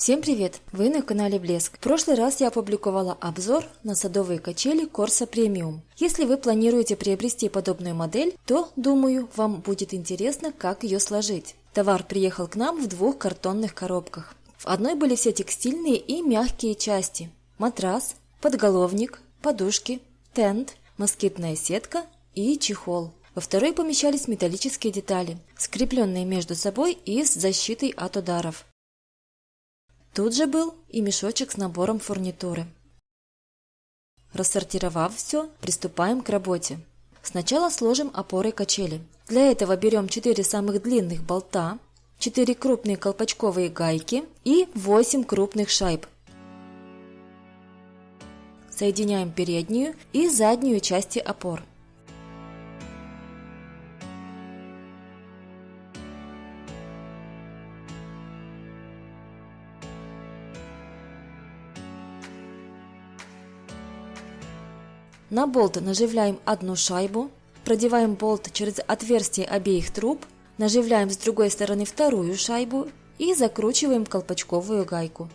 Всем привет! Вы на канале Блеск. В прошлый раз я опубликовала обзор на садовые качели Corsa Premium. Если вы планируете приобрести подобную модель, то, думаю, вам будет интересно, как ее сложить. Товар приехал к нам в двух картонных коробках. В одной были все текстильные и мягкие части: матрас, подголовник, подушки, тент, москитная сетка и чехол. Во второй помещались металлические детали, скрепленные между собой и с защитой от ударов. Тут же был и мешочек с набором фурнитуры. Рассортировав все, приступаем к работе. Сначала сложим опоры качели. Для этого берем 4 самых длинных болта, 4 крупные колпачковые гайки и 8 крупных шайб. Соединяем переднюю и заднюю части опор. На болт наживляем одну шайбу, продеваем болт через отверстие обеих труб, наживляем с другой стороны вторую шайбу и закручиваем колпачковую гайку.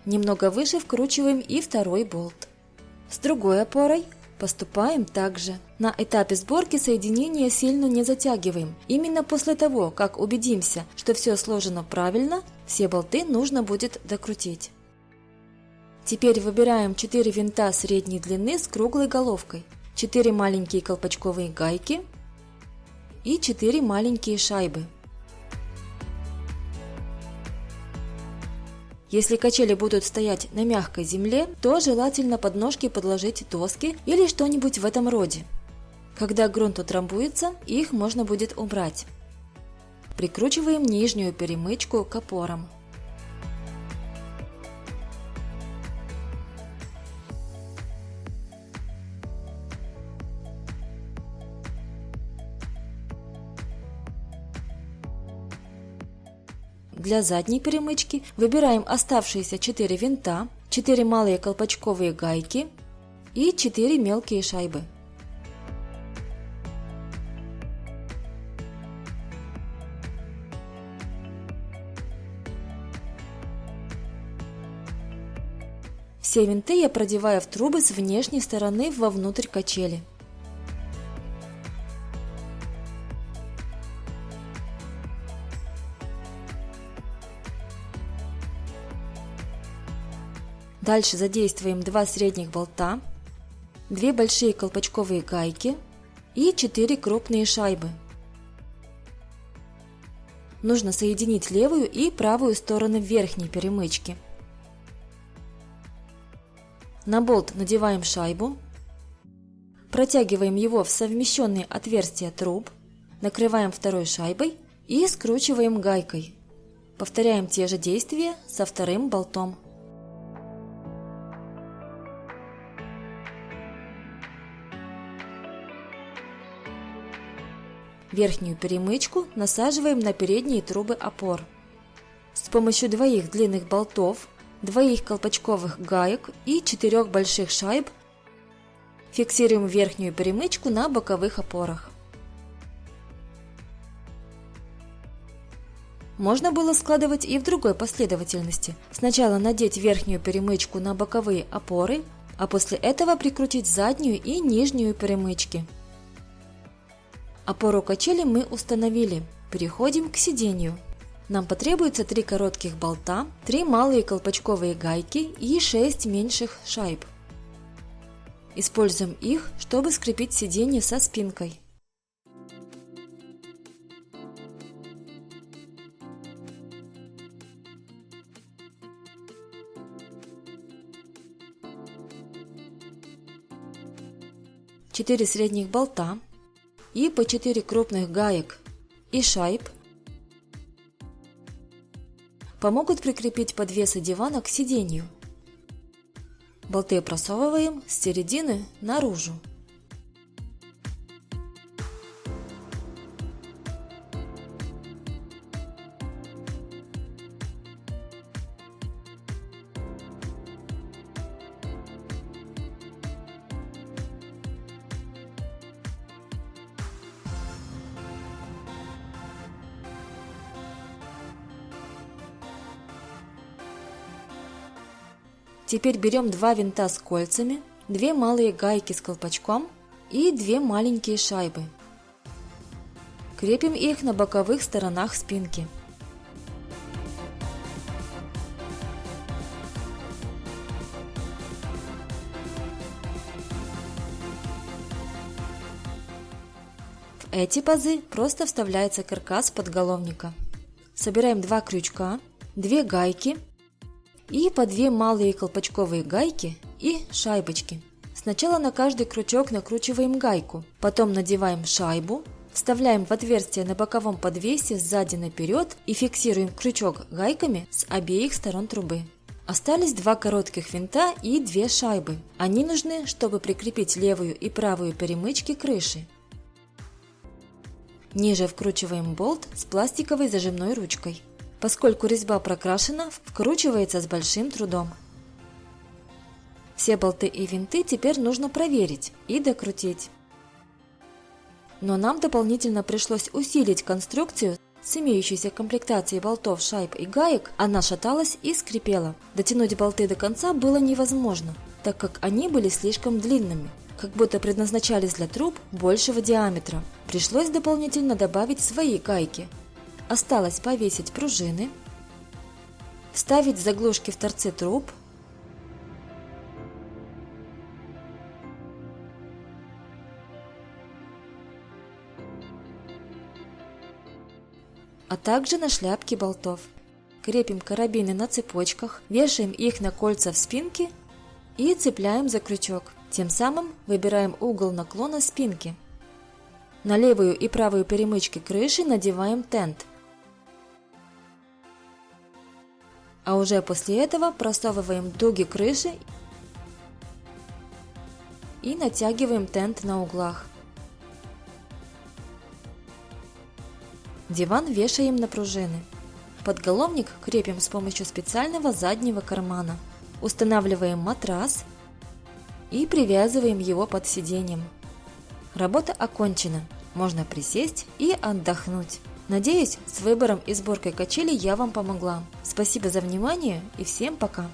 Немного выше вкручиваем и второй болт. С другой опорой поступаем так же. На этапе сборки соединение сильно не затягиваем. Именно после того, как убедимся, что все сложено правильно, все болты нужно будет докрутить. Теперь выбираем 4 винта средней длины с круглой головкой, 4 маленькие колпачковые гайки и 4 маленькие шайбы. Если качели будут стоять на мягкой земле, то желательно под ножки подложить доски или что-нибудь в этом роде. Когда грунт утрамбуется, их можно будет убрать. Прикручиваем нижнюю перемычку к опорам. Для задней перемычки выбираем оставшиеся 4 винта, 4 малые колпачковые гайки и 4 мелкие шайбы. Все винты я продеваю в трубы с внешней стороны вовнутрь качели. Дальше задействуем 2 средних болта, 2 большие колпачковые гайки и 4 крупные шайбы. Нужно соединить левую и правую стороны верхней перемычки. На болт надеваем шайбу, протягиваем его в совмещенные отверстия труб, накрываем второй шайбой и скручиваем гайкой. Повторяем те же действия со вторым болтом. Верхнюю перемычку насаживаем на передние трубы опор. С помощью 2 длинных болтов, 2 колпачковых гаек и 4 больших шайб фиксируем верхнюю перемычку на боковых опорах. Можно было складывать и в другой последовательности. Сначала надеть верхнюю перемычку на боковые опоры, а после этого прикрутить заднюю и нижнюю перемычки. Опору качели мы установили. Переходим к сиденью. Нам потребуется 3 коротких болта, 3 малые колпачковые гайки и 6 меньших шайб. Используем их, чтобы скрепить сиденье со спинкой. Четыре средних болта и по 4 крупных гаек и шайб помогут прикрепить подвесы дивана к сиденью. Болты просовываем с середины наружу. Теперь берем 2 винта с кольцами, 2 малые гайки с колпачком и 2 маленькие шайбы. Крепим их на боковых сторонах спинки. В эти пазы просто вставляется каркас подголовника. Собираем 2 крючка, 2 гайки и по 2 малые колпачковые гайки и шайбочки. Сначала на каждый крючок накручиваем гайку, потом надеваем шайбу, вставляем в отверстие на боковом подвесе сзади наперед и фиксируем крючок гайками с обеих сторон трубы. Остались 2 коротких винта и 2 шайбы. Они нужны, чтобы прикрепить левую и правую перемычки крыши. Ниже вкручиваем болт с пластиковой зажимной ручкой. Поскольку резьба прокрашена, вкручивается с большим трудом. Все болты и винты теперь нужно проверить и докрутить. Но нам дополнительно пришлось усилить конструкцию. С имеющейся комплектацией болтов, шайб и гаек она шаталась и скрипела. Дотянуть болты до конца было невозможно, так как они были слишком длинными, как будто предназначались для труб большего диаметра. Пришлось дополнительно добавить свои гайки. Осталось повесить пружины, вставить заглушки в торцы труб, а также на шляпки болтов. Крепим карабины на цепочках, вешаем их на кольца в спинке и цепляем за крючок. Тем самым выбираем угол наклона спинки. На левую и правую перемычки крыши надеваем тент. А уже после этого просовываем дуги крыши и натягиваем тент на углах. Диван вешаем на пружины. Подголовник крепим с помощью специального заднего кармана. Устанавливаем матрас и привязываем его под сиденьем. Работа окончена. Можно присесть и отдохнуть. Надеюсь, с выбором и сборкой качелей я вам помогла. Спасибо за внимание и всем пока!